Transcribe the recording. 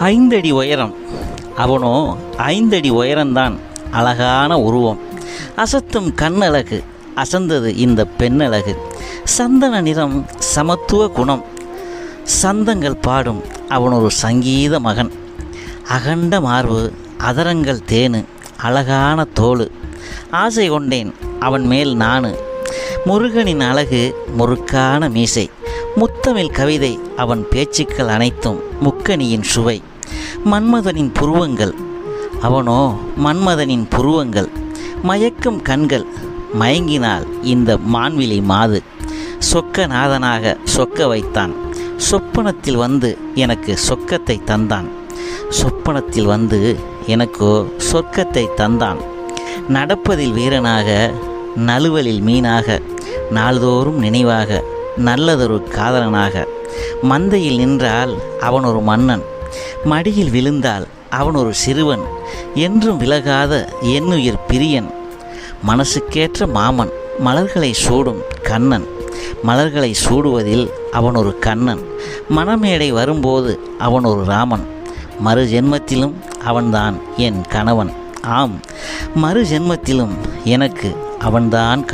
5 அடி உயரம், அவனோ 5 அடி உயரம்தான். அழகான உருவம், அசத்தும் கண்ணழகு, அசந்தது இந்த பெண்ணழகு. சந்தன நிறம், சமத்துவ குணம், சந்தங்கள் பாடும் அவன் ஒரு சங்கீத மகன். அகண்ட மார்பு, அதரங்கள் தேனு, அழகான தோளு. ஆசை கொண்டேன் அவன் மேல் நானு. முருகனின் அழகு, முறுக்கான மீசை, முத்தமிழ் கவிதை அவன் பேச்சுக்கள் அனைத்தும் முக்கனியின் சுவை. மன்மதனின் புருவங்கள், அவனோ மன்மதனின் புருவங்கள். மயக்கும் கண்கள், மயங்கினால் இந்த மான்விழி மாது. சொக்க நாதனாக சொக்க வைத்தான், சொப்பனத்தில் வந்து எனக்கு சொக்கத்தை தந்தான். சொப்பனத்தில் வந்து எனக்கோ சொர்க்கத்தை தந்தான். நடப்பதில் வீரனாக, நழுவலில் மீனாக, நாள்தோறும் நினைவாக, நல்லதொரு காதலனாக. மந்தையில் நின்றால் அவன் ஒரு மன்னன், மடியில் விழுந்தால் அவன் ஒரு சிறுவன். என்றும் விலகாத என்னுயிர் பிரியன், மனசுக்கேற்ற மாமன், மலர்களை சூடும் கண்ணன். மலர்களை சூடுவதில் அவன் ஒரு கண்ணன். மணமேடை வரும்போது அவன் ஒரு ராமன். மறு ஜென்மத்திலும் அவன்தான் என் கணவன். ஆம், மறு ஜென்மத்திலும் எனக்கு அவன்தான் கணவன்.